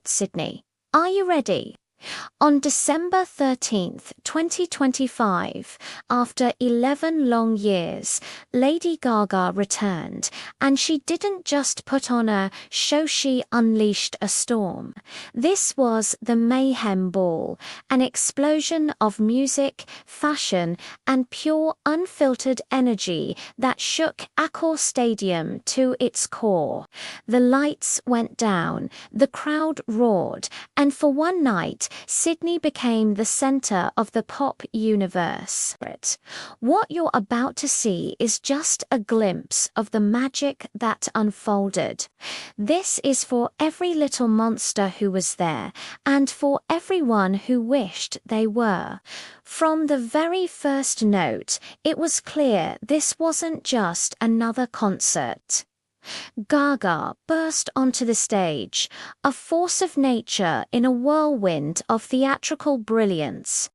Sydney. Are you ready? On December 13th, 2025, after 11 long years, Lady Gaga returned, and she didn't just put on a show, she unleashed a storm. This was the Mayhem Ball, an explosion of music, fashion, and pure unfiltered energy that shook Accor Stadium to its core. The lights went down, the crowd roared, and for one night, Sydney became the center of the pop universe. What you're about to see is just a glimpse of the magic that unfolded. This is for every little monster who was there, and for everyone who wished they were. From the very first note, it was clear this wasn't just another concert. Gaga burst onto the stage, a force of nature in a whirlwind of theatrical brilliance.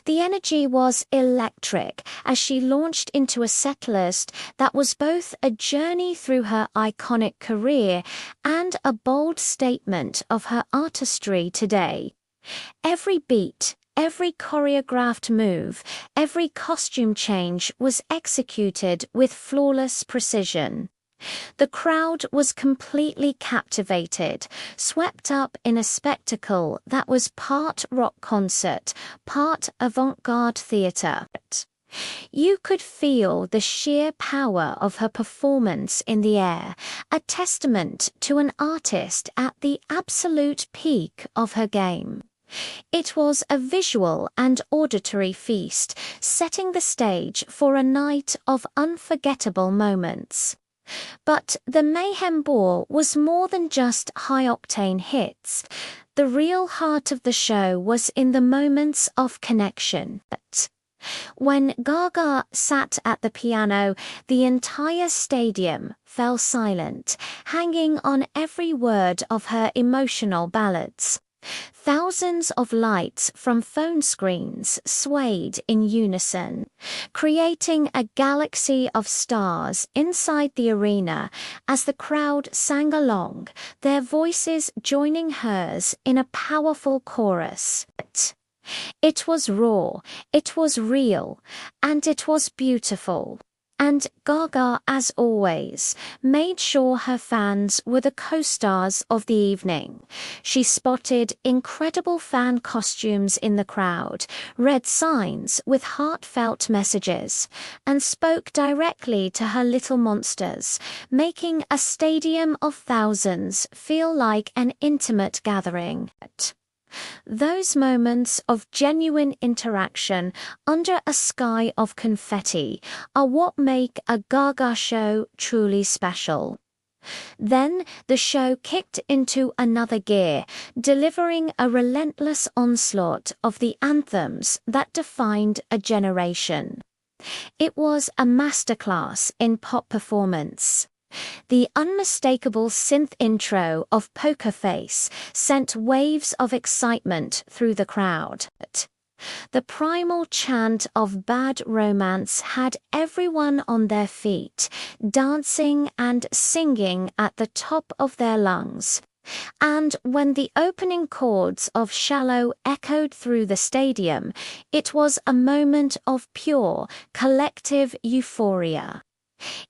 The energy was electric as she launched into a setlist that was both a journey through her iconic career and a bold statement of her artistry today. Every beat, every choreographed move, every costume change was executed with flawless precision. The crowd was completely captivated, swept up in a spectacle that was part rock concert, part avant-garde theatre. You could feel the sheer power of her performance in the air, a testament to an artist at the absolute peak of her game. It was a visual and auditory feast, setting the stage for a night of unforgettable moments. But the Mayhem Ball was more than just high-octane hits. The real heart of the show was in the moments of connection. When Gaga sat at the piano, the entire stadium fell silent, hanging on every word of her emotional ballads. Thousands of lights from phone screens swayed in unison, creating a galaxy of stars inside the arena as the crowd sang along, their voices joining hers in a powerful chorus. It was raw, it was real, and it was beautiful. And Gaga, as always, made sure her fans were the co-stars of the evening. She spotted incredible fan costumes in the crowd, read signs with heartfelt messages, and spoke directly to her little monsters, making a stadium of thousands feel like an intimate gathering. Those moments of genuine interaction under a sky of confetti are what make a Gaga show truly special. Then the show kicked into another gear, delivering a relentless onslaught of the anthems that defined a generation. It was a masterclass in pop performance. The unmistakable synth intro of Poker Face sent waves of excitement through the crowd. The primal chant of Bad Romance had everyone on their feet, dancing and singing at the top of their lungs. And when the opening chords of Shallow echoed through the stadium, it was a moment of pure, collective euphoria.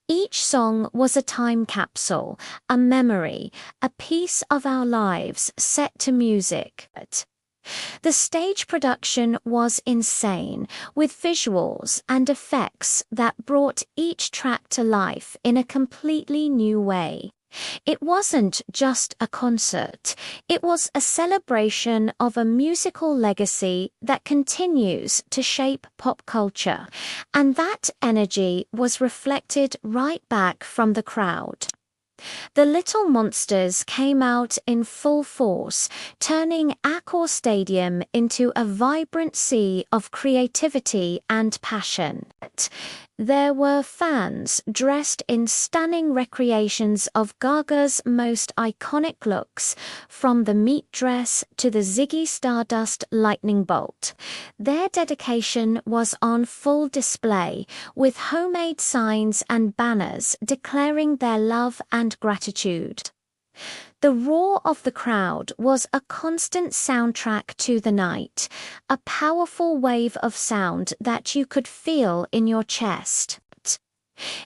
Each song was a time capsule, a memory, a piece of our lives set to music. The stage production was insane, with visuals and effects that brought each track to life in a completely new way. It wasn't just a concert, it was a celebration of a musical legacy that continues to shape pop culture, and that energy was reflected right back from the crowd. The little monsters came out in full force, turning Accor Stadium into a vibrant sea of creativity and passion. There were fans dressed in stunning recreations of Gaga's most iconic looks, from the meat dress to the Ziggy Stardust lightning bolt. Their dedication was on full display, with homemade signs and banners declaring their love and gratitude. The roar of the crowd was a constant soundtrack to the night, a powerful wave of sound that you could feel in your chest.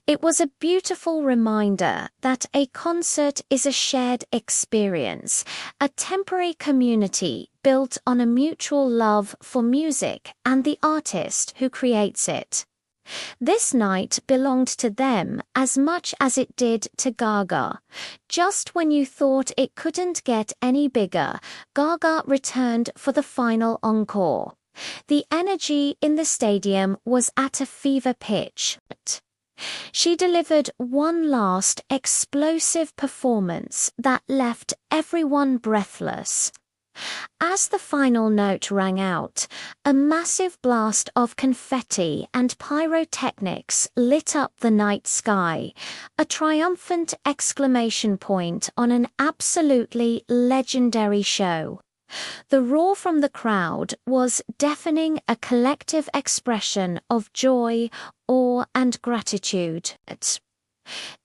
It was a beautiful reminder that a concert is a shared experience, a temporary community built on a mutual love for music and the artist who creates it. This night belonged to them as much as it did to Gaga. Just when you thought it couldn't get any bigger, Gaga returned for the final encore. The energy in the stadium was at a fever pitch. She delivered one last explosive performance that left everyone breathless. As the final note rang out, a massive blast of confetti and pyrotechnics lit up the night sky, a triumphant exclamation point on an absolutely legendary show. The roar from the crowd was deafening, a collective expression of joy, awe, and gratitude.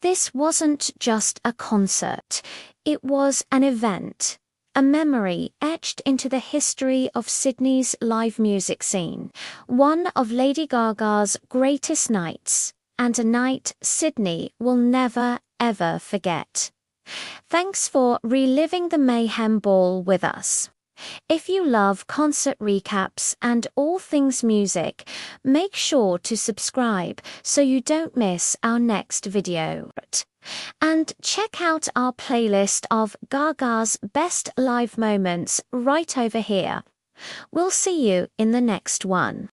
This wasn't just a concert, it was an event. A memory etched into the history of Sydney's live music scene, one of Lady Gaga's greatest nights, and a night Sydney will never, ever forget. Thanks for reliving the Mayhem Ball with us. If you love concert recaps and all things music, make sure to subscribe so you don't miss our next video. And check out our playlist of Gaga's best live moments right over here. We'll see you in the next one.